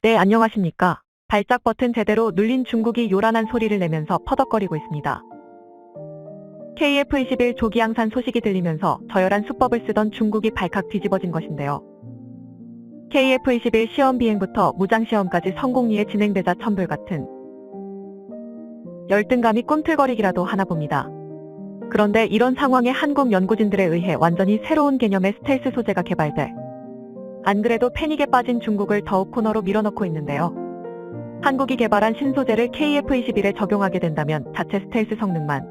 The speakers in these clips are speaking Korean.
네, 안녕하십니까. 발작 버튼 제대로 눌린 중국이 요란한 소리를 내면서 퍼덕거리고 있습니다. KF-21 조기 양산 소식이 들리면서 저열한 수법을 쓰던 중국이 발칵 뒤집어진 것인데요. KF-21 시험 비행부터 무장시험까지 성공리에 진행되자 천불같은 열등감이 꿈틀거리기라도 하나 봅니다. 그런데 이런 상황에 한국 연구진들에 의해 완전히 새로운 개념의 스텔스 소재가 개발돼 안 그래도 패닉에 빠진 중국을 더욱 코너로 밀어넣고 있는데요. 한국이 개발한 신소재를 KF-21에 적용하게 된다면 자체 스텔스 성능만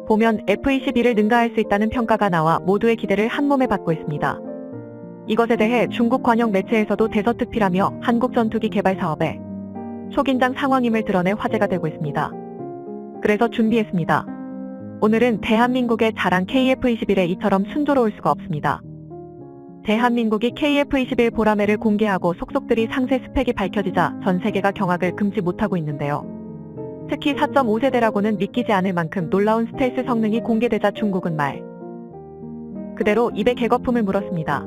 보면 F-21을 능가할 수 있다는 평가가 나와 모두의 기대를 한몸에 받고 있습니다. 이것에 대해 중국 관영 매체에서도 대서특필하며 한국 전투기 개발 사업에 초긴장 상황임을 드러내 화제가 되고 있습니다. 그래서 준비했습니다. 오늘은 대한민국의 자랑 KF-21에 이처럼 순조로울 수가 없습니다. 대한민국이 KF-21 보라매를 공개하고 속속들이 상세 스펙이 밝혀지자 전 세계가 경악을 금치 못하고 있는데요. 특히 4.5세대라고는 믿기지 않을 만큼 놀라운 스텔스 성능이 공개되자 중국은 말 그대로 입에 개거품을 물었습니다.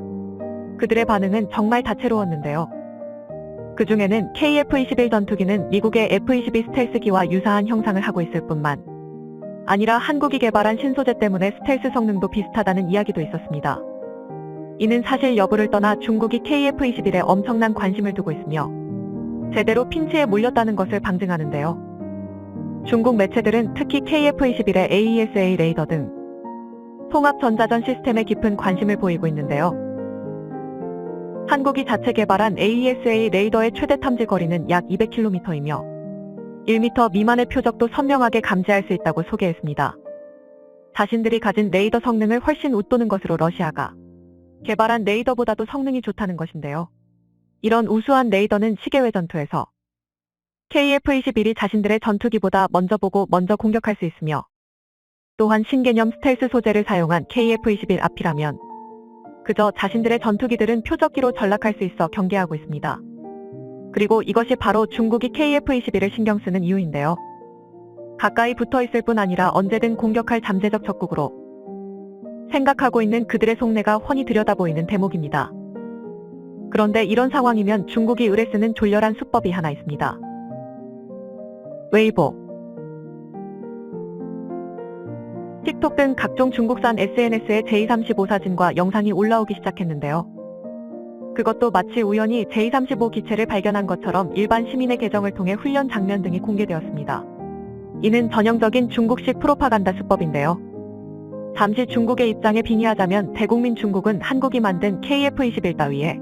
그들의 반응은 정말 다채로웠는데요. 그 중에는 KF-21 전투기는 미국의 F-22 스텔스기와 유사한 형상을 하고 있을 뿐만 아니라 한국이 개발한 신소재 때문에 스텔스 성능도 비슷하다는 이야기도 있었습니다. 이는 사실 여부를 떠나 중국이 KF-21에 엄청난 관심을 두고 있으며 제대로 핀치에 몰렸다는 것을 방증하는데요. 중국 매체들은 특히 KF-21의 AESA 레이더 등 통합 전자전 시스템에 깊은 관심을 보이고 있는데요. 한국이 자체 개발한 AESA 레이더의 최대 탐지 거리는 약 200km이며 1m 미만의 표적도 선명하게 감지할 수 있다고 소개했습니다. 자신들이 가진 레이더 성능을 훨씬 웃도는 것으로 러시아가 개발한 레이더보다도 성능이 좋다는 것인데요. 이런 우수한 레이더는 시계회 전투에서 KF-21이 자신들의 전투기보다 먼저 보고 먼저 공격할 수 있으며 또한 신개념 스텔스 소재를 사용한 KF-21 앞이라면 그저 자신들의 전투기들은 표적기로 전락할 수 있어 경계하고 있습니다. 그리고 이것이 바로 중국이 KF-21을 신경 쓰는 이유인데요. 가까이 붙어 있을 뿐 아니라 언제든 공격할 잠재적 적국으로 생각하고 있는 그들의 속내가 훤히 들여다보이는 대목입니다. 그런데 이런 상황이면 중국이 의뢰 쓰는 졸렬한 수법이 하나 있습니다. 웨이보, 틱톡 등 각종 중국산 SNS에 J-35 사진과 영상이 올라오기 시작했는데요. 그것도 마치 우연히 J-35 기체를 발견한 것처럼 일반 시민의 계정을 통해 훈련 장면 등이 공개되었습니다. 이는 전형적인 중국식 프로파간다 수법인데요. 잠시 중국의 입장에 빙의하자면 대국민 중국은 한국이 만든 KF-21 따위에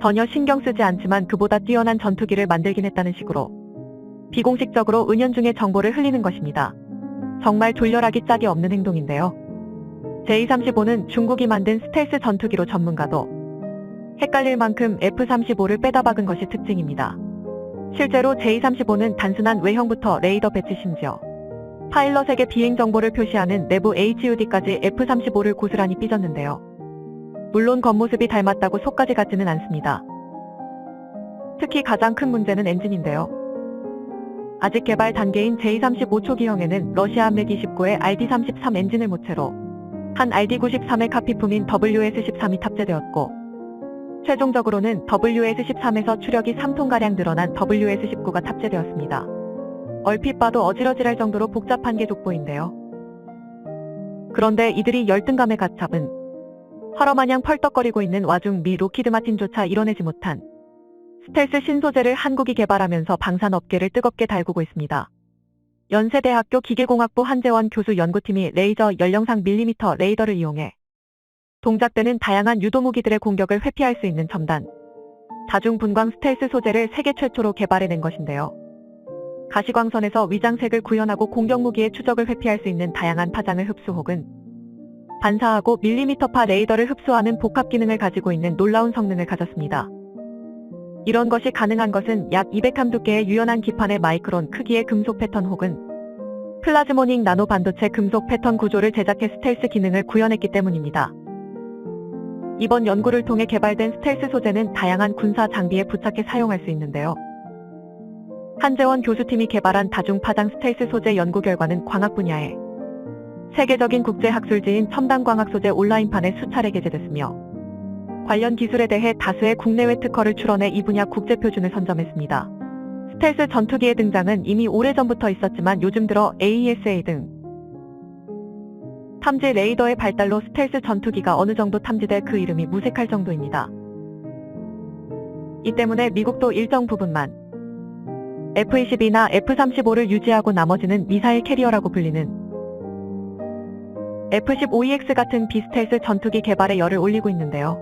전혀 신경 쓰지 않지만 그보다 뛰어난 전투기를 만들긴 했다는 식으로 비공식적으로 은연중에 정보를 흘리는 것입니다. 정말 졸렬하기 짝이 없는 행동인데요. J-35는 중국이 만든 스텔스 전투기로 전문가도 헷갈릴 만큼 F-35를 빼다 박은 것이 특징입니다. 실제로 J-35는 단순한 외형부터 레이더 배치 심지어 파일럿에게 비행 정보를 표시하는 내부 HUD까지 F-35를 고스란히 삐졌는데요. 물론 겉모습이 닮았다고 속까지 같지는 않습니다. 특히 가장 큰 문제는 엔진인데요. 아직 개발 단계인 J-35 초기형에는 러시아 맥-29의 RD-33 엔진을 모체로 한 RD-93의 카피품인 WS-13이 탑재되었고 최종적으로는 WS-13에서 추력이 3톤가량 늘어난 WS-19가 탑재되었습니다. 얼핏 봐도 어질어질할 정도로 복잡한 게 돋보인데요. 그런데 이들이 열등감에 갓 잡은 화러마냥 펄떡거리고 있는 와중 미 로키드 마틴조차 이뤄내지 못한 스텔스 신소재를 한국이 개발하면서 방산업계를 뜨겁게 달구고 있습니다. 연세대학교 기계공학부 한재원 교수 연구팀이 레이저 연령상 밀리미터 레이더를 이용해 동작되는 다양한 유도무기들의 공격을 회피할 수 있는 첨단 다중분광 스텔스 소재를 세계 최초로 개발해낸 것인데요. 가시광선에서 위장색을 구현하고 공격무기의 추적을 회피할 수 있는 다양한 파장을 흡수 혹은 반사하고 밀리미터파 레이더를 흡수하는 복합 기능을 가지고 있는 놀라운 성능을 가졌습니다. 이런 것이 가능한 것은 약 200함 두께의 유연한 기판의 마이크론 크기의 금속 패턴 혹은 플라즈모닉 나노 반도체 금속 패턴 구조를 제작해 스텔스 기능을 구현했기 때문입니다. 이번 연구를 통해 개발된 스텔스 소재는 다양한 군사 장비에 부착해 사용할 수 있는데요. 한재원 교수팀이 개발한 다중파장 스텔스 소재 연구 결과는 광학 분야에 세계적인 국제학술지인 첨단광학 소재 온라인판에 수차례 게재됐으며 관련 기술에 대해 다수의 국내외 특허를 출원해 이 분야 국제 표준을 선점했습니다. 스텔스 전투기의 등장은 이미 오래전부터 있었지만 요즘 들어 AESA 등 탐지 레이더의 발달로 스텔스 전투기가 어느 정도 탐지돼 그 이름이 무색할 정도입니다. 이 때문에 미국도 일정 부분만 F-22나 F-35를 유지하고 나머지는 미사일 캐리어라고 불리는 F-15EX 같은 비스텔스 전투기 개발에 열을 올리고 있는데요.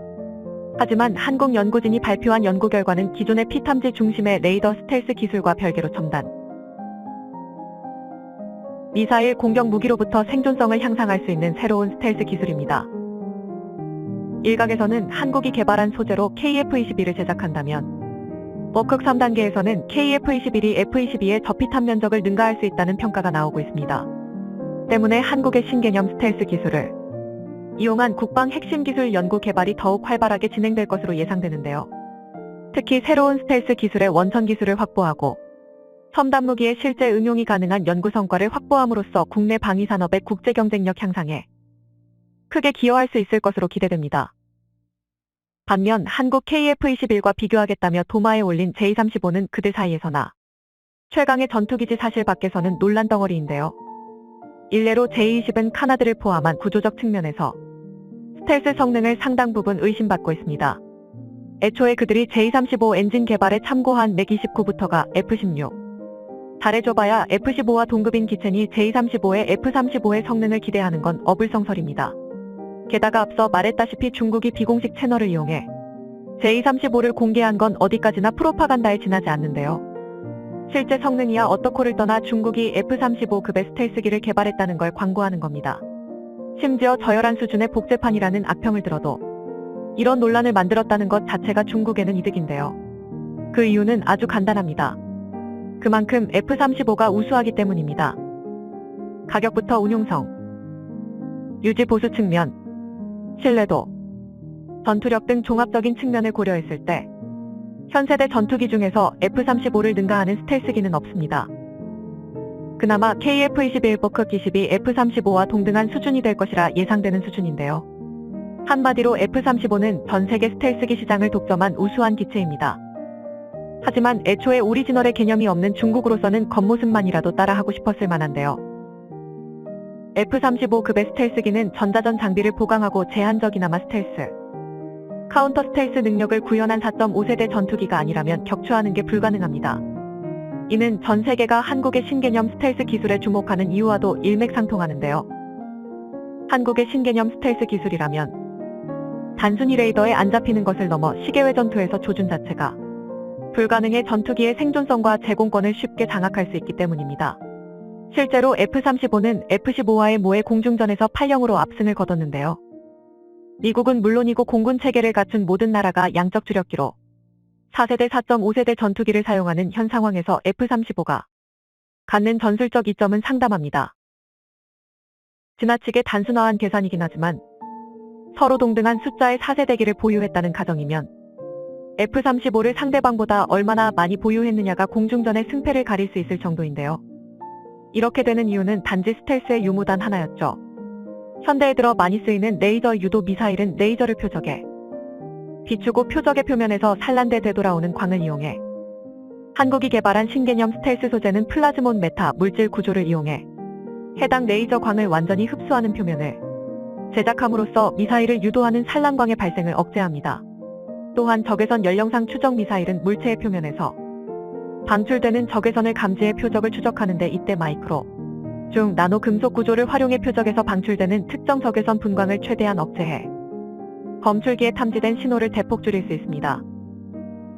하지만 한국 연구진이 발표한 연구 결과는 기존의 피탐지 중심의 레이더 스텔스 기술과 별개로 첨단 미사일 공격 무기로부터 생존성을 향상할 수 있는 새로운 스텔스 기술입니다. 일각에서는 한국이 개발한 소재로 KF-21을 제작한다면 워크크 3단계에서는 KF-21이 F-22의 저피탐 면적을 능가할 수 있다는 평가가 나오고 있습니다. 때문에 한국의 신개념 스텔스 기술을 이용한 국방 핵심 기술 연구 개발이 더욱 활발하게 진행될 것으로 예상되는데요. 특히 새로운 스텔스 기술의 원천 기술을 확보하고 첨단 무기의 실제 응용이 가능한 연구 성과를 확보함으로써 국내 방위 산업의 국제 경쟁력 향상에 크게 기여할 수 있을 것으로 기대됩니다. 반면 한국 KF-21과 비교하겠다며 도마에 올린 J-35는 그들 사이에서나 최강의 전투기지 사실 밖에서는 논란 덩어리인데요. 일례로 J-20은 카나드를 포함한 구조적 측면에서 스텔스 성능을 상당 부분 의심받고 있습니다. 애초에 그들이 J-35 엔진 개발에 참고한 맥-29부터가 F-16 잘해줘봐야 F-15와 동급인 기체니 J-35의 F-35의 성능을 기대하는 건 어불성설입니다. 게다가 앞서 말했다시피 중국이 비공식 채널을 이용해 J-35를 공개한 건 어디까지나 프로파간다에 지나지 않는데요. 실제 성능이야 어떠코를 떠나 중국이 F-35급의 스텔스기를 개발했다는 걸 광고하는 겁니다. 심지어 저열한 수준의 복제판이라는 악평을 들어도 이런 논란을 만들었다는 것 자체가 중국에는 이득인데요. 그 이유는 아주 간단합니다. 그만큼 F-35가 우수하기 때문입니다. 가격부터 운용성, 유지 보수 측면, 신뢰도, 전투력 등 종합적인 측면을 고려했을 때 현세대 전투기 중에서 F-35를 능가하는 스텔스기는 없습니다. 그나마 KF-21 워크크 22 F-35와 동등한 수준이 될 것이라 예상되는 수준인데요. 한마디로 F-35는 전 세계 스텔스기 시장을 독점한 우수한 기체입니다. 하지만 애초에 오리지널의 개념이 없는 중국으로서는 겉모습만이라도 따라하고 싶었을 만한데요. F-35급의 스텔스기는 전자전 장비를 보강하고 제한적이나마 스텔스, 카운터 스텔스 능력을 구현한 4.5세대 전투기가 아니라면 격추하는 게 불가능합니다. 이는 전 세계가 한국의 신개념 스텔스 기술에 주목하는 이유와도 일맥상통하는데요. 한국의 신개념 스텔스 기술이라면 단순히 레이더에 안 잡히는 것을 넘어 시계외 전투에서 조준 자체가 불가능해 전투기의 생존성과 제공권을 쉽게 장악할 수 있기 때문입니다. 실제로 F-35는 F-15와의 모의 공중전에서 8-0으로 압승을 거뒀는데요. 미국은 물론이고 공군 체계를 갖춘 모든 나라가 양적 주력기로 4세대 4.5세대 전투기를 사용하는 현 상황에서 F-35가 갖는 전술적 이점은 상담합니다. 지나치게 단순화한 계산이긴 하지만 서로 동등한 숫자의 4세대기를 보유했다는 가정이면 F-35를 상대방보다 얼마나 많이 보유했느냐가 공중전의 승패를 가릴 수 있을 정도인데요. 이렇게 되는 이유는 단지 스텔스의 유무단 하나였죠. 현대에 들어 많이 쓰이는 레이저 유도 미사일은 레이저를 표적에 비추고 표적의 표면에서 산란돼 되돌아오는 광을 이용해 한국이 개발한 신개념 스텔스 소재는 플라즈몬 메타 물질 구조를 이용해 해당 레이저 광을 완전히 흡수하는 표면을 제작함으로써 미사일을 유도하는 산란광의 발생을 억제합니다. 또한 적외선 연령상 추적 미사일은 물체의 표면에서 방출되는 적외선을 감지해 표적을 추적하는 데 이때 마이크로, 중, 나노 금속 구조를 활용해 표적에서 방출되는 특정 적외선 분광을 최대한 억제해 검출기에 탐지된 신호를 대폭 줄일 수 있습니다.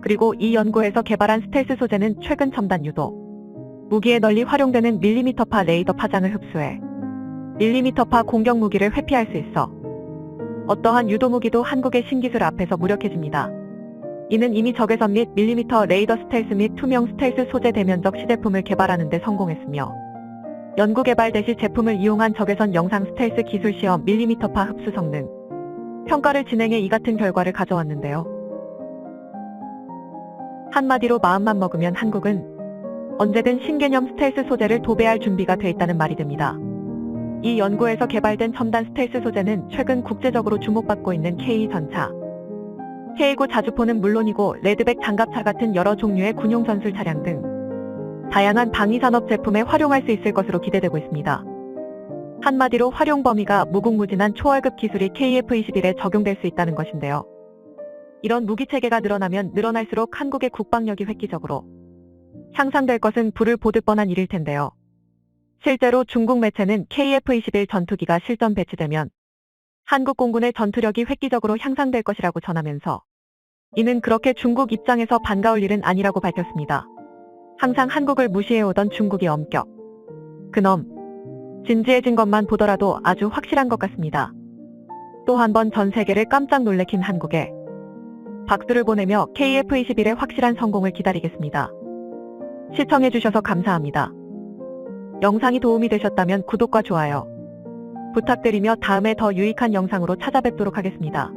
그리고 이 연구에서 개발한 스텔스 소재는 최근 첨단 유도 무기에 널리 활용되는 밀리미터파 레이더 파장을 흡수해 밀리미터파 공격 무기를 회피할 수 있어 어떠한 유도 무기도 한국의 신기술 앞에서 무력해집니다. 이는 이미 적외선 및 밀리미터 레이더 스텔스 및 투명 스텔스 소재 대면적 시제품을 개발하는 데 성공했으며 연구 개발 대시 제품을 이용한 적외선 영상 스텔스 기술 시험 밀리미터파 흡수 성능 평가를 진행해 이 같은 결과를 가져왔는데요. 한마디로 마음만 먹으면 한국은 언제든 신개념 스텔스 소재를 도배할 준비가 돼 있다는 말이 됩니다. 이 연구에서 개발된 첨단 스텔스 소재는 최근 국제적으로 주목받고 있는 K 전차, K9 자주포는 물론이고 레드백 장갑차 같은 여러 종류의 군용 전술 차량 등 다양한 방위산업 제품에 활용할 수 있을 것으로 기대되고 있습니다. 한마디로 활용 범위가 무궁무진한 초월급 기술이 KF-21에 적용될 수 있다는 것인데요. 이런 무기체계가 늘어나면 늘어날수록 한국의 국방력이 획기적으로 향상될 것은 불을 보듯 뻔한 일일 텐데요. 실제로 중국 매체는 KF-21 전투기가 실전 배치되면 한국 공군의 전투력이 획기적으로 향상될 것이라고 전하면서 이는 그렇게 중국 입장에서 반가울 일은 아니라고 밝혔습니다. 항상 한국을 무시해오던 중국의 엄격. 그놈. 진지해진 것만 보더라도 아주 확실한 것 같습니다. 또 한 번 전 세계를 깜짝 놀래킨 한국에 박수를 보내며 KF-21의 확실한 성공을 기다리겠습니다. 시청해주셔서 감사합니다. 영상이 도움이 되셨다면 구독과 좋아요 부탁드리며 다음에 더 유익한 영상으로 찾아뵙도록 하겠습니다.